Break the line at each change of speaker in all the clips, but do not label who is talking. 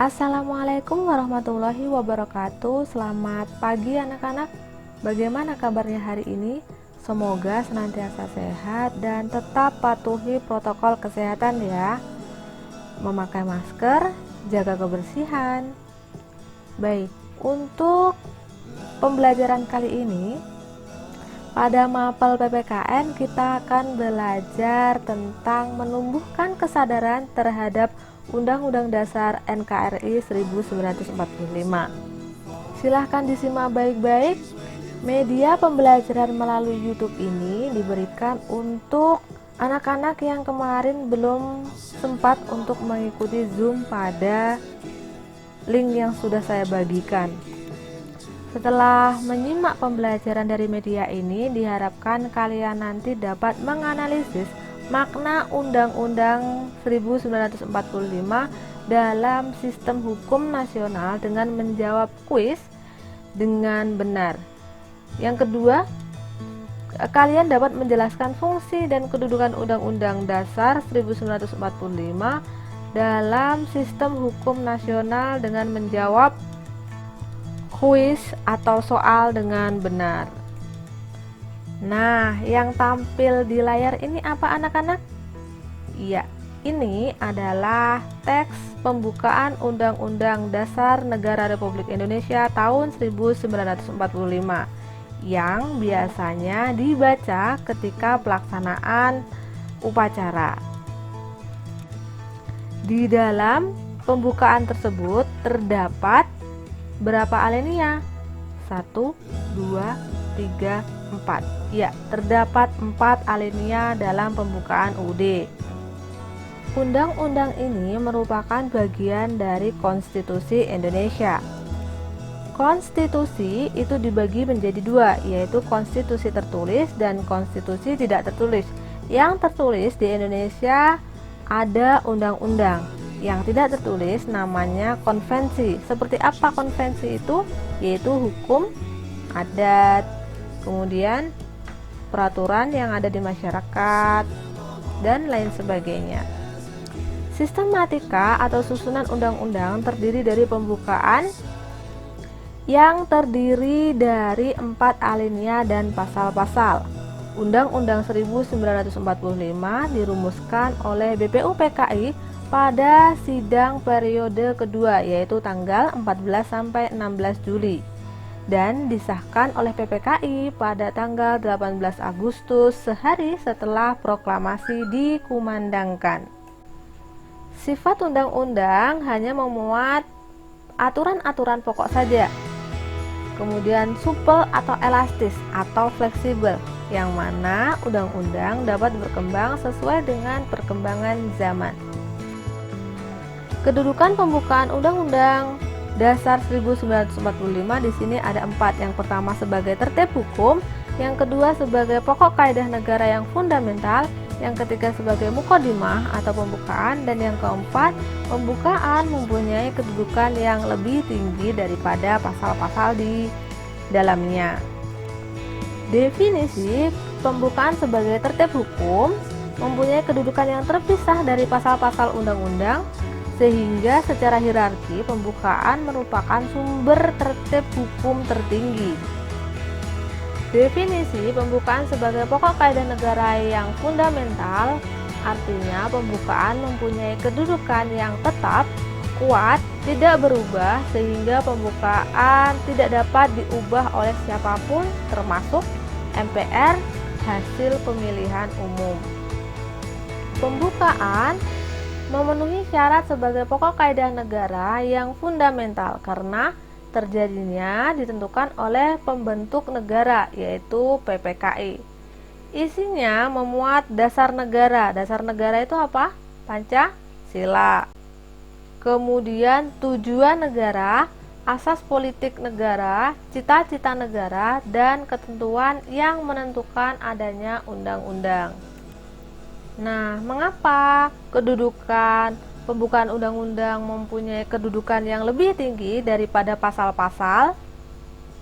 Assalamualaikum warahmatullahi wabarakatuh. Selamat pagi anak-anak. Bagaimana kabarnya hari ini? Semoga senantiasa sehat dan tetap patuhi protokol kesehatan ya. Memakai masker, jaga kebersihan. Baik, untuk pembelajaran kali ini pada mapel PPKN kita akan belajar tentang menumbuhkan kesadaran terhadap Undang-Undang Dasar NKRI 1945. Silahkan disimak baik-baik. Media pembelajaran melalui YouTube ini diberikan untuk anak-anak yang kemarin belum sempat untuk mengikuti Zoom pada link yang sudah saya bagikan. Setelah menyimak pembelajaran dari media ini, diharapkan kalian nanti dapat menganalisis makna Undang-Undang 1945 dalam sistem hukum nasional dengan menjawab kuis dengan benar. Yang kedua, kalian dapat menjelaskan fungsi dan kedudukan Undang-Undang Dasar 1945 dalam sistem hukum nasional dengan menjawab kuis atau soal dengan benar. Nah, yang tampil di layar ini apa anak-anak? Iya, ini adalah teks pembukaan Undang-Undang Dasar Negara Republik Indonesia tahun 1945 yang biasanya dibaca ketika pelaksanaan upacara. Di dalam pembukaan tersebut terdapat berapa alinea? 1, 2, 3, 4. Ya, terdapat 4 alinea dalam pembukaan UUD. Undang-undang ini merupakan bagian dari Konstitusi Indonesia. Konstitusi itu dibagi menjadi dua, yaitu konstitusi tertulis dan konstitusi tidak tertulis. Yang tertulis di Indonesia ada undang-undang. Yang tidak tertulis namanya konvensi. Seperti apa konvensi itu? Yaitu hukum, adat, kemudian peraturan yang ada di masyarakat, dan lain sebagainya. Sistematika atau susunan undang-undang terdiri dari pembukaan yang terdiri dari 4 alinea dan pasal-pasal. Undang-Undang 1945 dirumuskan oleh BPUPKI pada sidang periode kedua, yaitu tanggal 14 sampai 16 Juli. Dan disahkan oleh PPKI pada tanggal 18 Agustus, sehari setelah proklamasi dikumandangkan. Sifat undang-undang hanya memuat aturan-aturan pokok saja. Kemudian supel atau elastis atau fleksibel, yang mana undang-undang dapat berkembang sesuai dengan perkembangan zaman. Kedudukan pembukaan Undang-Undang Dasar 1945 di sini ada 4. Yang pertama sebagai tertib hukum, yang kedua sebagai pokok kaidah negara yang fundamental, yang ketiga sebagai muqaddimah atau pembukaan, dan yang keempat, pembukaan mempunyai kedudukan yang lebih tinggi daripada pasal-pasal di dalamnya. Definisi pembukaan sebagai tertib hukum mempunyai kedudukan yang terpisah dari pasal-pasal undang-undang, sehingga secara hierarki pembukaan merupakan sumber tertib hukum tertinggi. Definisi pembukaan sebagai pokok kaidah negara yang fundamental artinya pembukaan mempunyai kedudukan yang tetap, kuat, tidak berubah, sehingga pembukaan tidak dapat diubah oleh siapapun termasuk MPR hasil pemilihan umum. Pembukaan memenuhi syarat sebagai pokok kaidah negara yang fundamental karena terjadinya ditentukan oleh pembentuk negara, yaitu PPKI. Isinya memuat dasar negara. Dasar negara itu apa? Pancasila. Kemudian tujuan negara, asas politik negara, cita-cita negara, dan ketentuan yang menentukan adanya undang-undang. Nah, mengapa kedudukan pembukaan undang-undang mempunyai kedudukan yang lebih tinggi daripada pasal-pasal?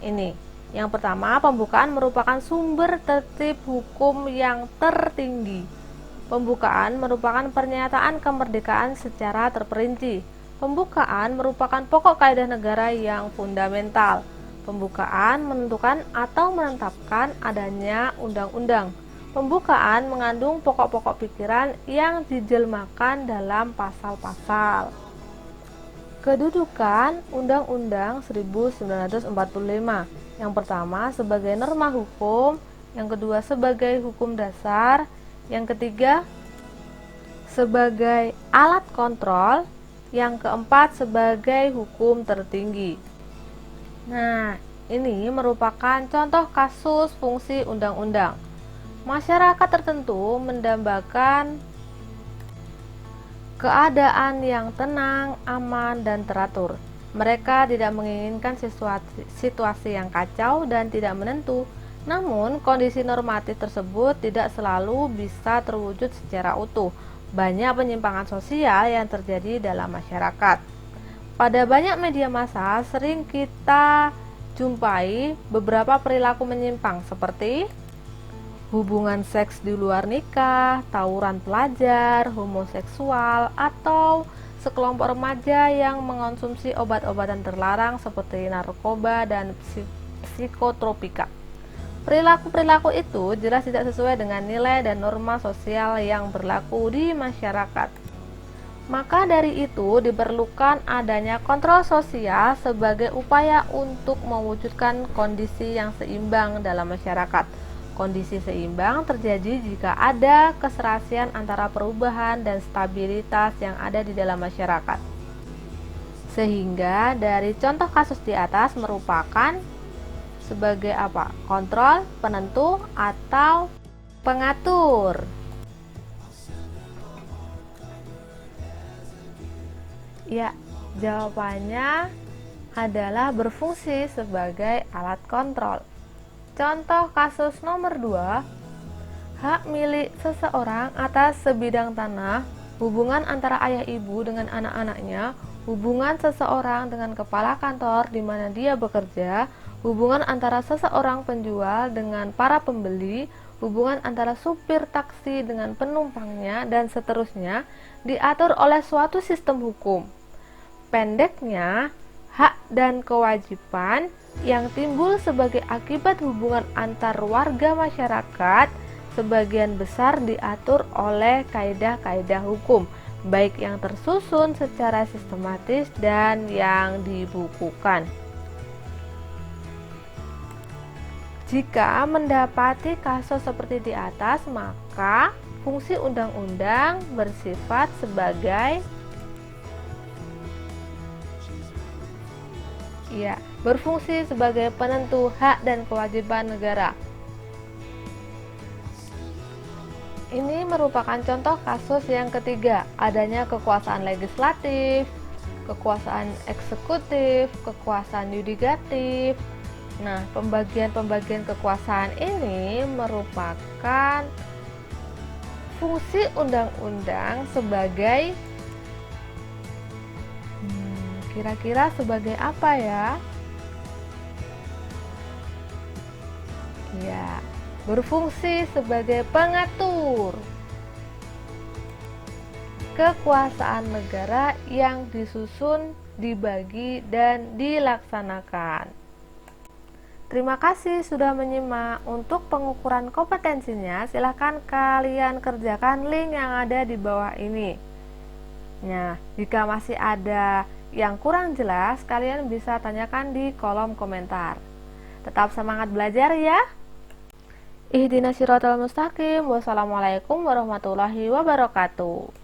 Ini. Yang pertama, pembukaan merupakan sumber tertib hukum yang tertinggi. Pembukaan merupakan pernyataan kemerdekaan secara terperinci. Pembukaan merupakan pokok kaidah negara yang fundamental. Pembukaan menentukan atau menetapkan adanya undang-undang. Pembukaan mengandung pokok-pokok pikiran yang dijelmakan dalam pasal-pasal. Kedudukan Undang-Undang 1945. Yang pertama sebagai norma hukum, yang kedua sebagai hukum dasar, yang ketiga sebagai alat kontrol, yang keempat sebagai hukum tertinggi. Nah, ini merupakan contoh kasus fungsi undang-undang. Masyarakat tertentu mendambakan keadaan yang tenang, aman, dan teratur. Mereka tidak menginginkan situasi yang kacau dan tidak menentu. Namun, kondisi normatif tersebut tidak selalu bisa terwujud secara utuh. Banyak penyimpangan sosial yang terjadi dalam masyarakat. Pada banyak media massa sering kita jumpai beberapa perilaku menyimpang seperti hubungan seks di luar nikah, tawuran pelajar, homoseksual, atau sekelompok remaja yang mengonsumsi obat-obatan terlarang seperti narkoba dan psikotropika. Perilaku-perilaku itu jelas tidak sesuai dengan nilai dan norma sosial yang berlaku di masyarakat. Maka dari itu diperlukan adanya kontrol sosial sebagai upaya untuk mewujudkan kondisi yang seimbang dalam masyarakat. Kondisi seimbang terjadi jika ada keserasian antara perubahan dan stabilitas yang ada di dalam masyarakat. Sehingga dari contoh kasus di atas merupakan sebagai apa? Kontrol, penentu, atau pengatur. Ya, jawabannya adalah berfungsi sebagai alat kontrol. Contoh kasus nomor 2, hak milik seseorang atas sebidang tanah, hubungan antara ayah ibu dengan anak-anaknya, hubungan seseorang dengan kepala kantor di mana dia bekerja, hubungan antara seseorang penjual dengan para pembeli, hubungan antara supir taksi dengan penumpangnya, dan seterusnya diatur oleh suatu sistem hukum. Pendeknya, hak dan kewajiban yang timbul sebagai akibat hubungan antar warga masyarakat sebagian besar diatur oleh kaidah-kaidah hukum, baik yang tersusun secara sistematis dan yang dibukukan. Jika mendapati kasus seperti di atas, maka fungsi undang-undang bersifat sebagai berfungsi sebagai penentu hak dan kewajiban negara. Ini merupakan contoh kasus yang ketiga, adanya kekuasaan legislatif, kekuasaan eksekutif, kekuasaan yudikatif. Nah, pembagian kekuasaan ini merupakan fungsi undang-undang sebagai kira-kira sebagai apa ya? Ya, berfungsi sebagai pengatur kekuasaan negara yang disusun, dibagi, dan dilaksanakan. Terima kasih sudah menyimak. Untuk pengukuran kompetensinya, silahkan kalian kerjakan link yang ada di bawah ini. Nah, jika masih ada yang kurang jelas, kalian bisa tanyakan di kolom komentar. Tetap semangat belajar ya. Ihdinas siratal mustaqim. Wassalamualaikum warahmatullahi wabarakatuh.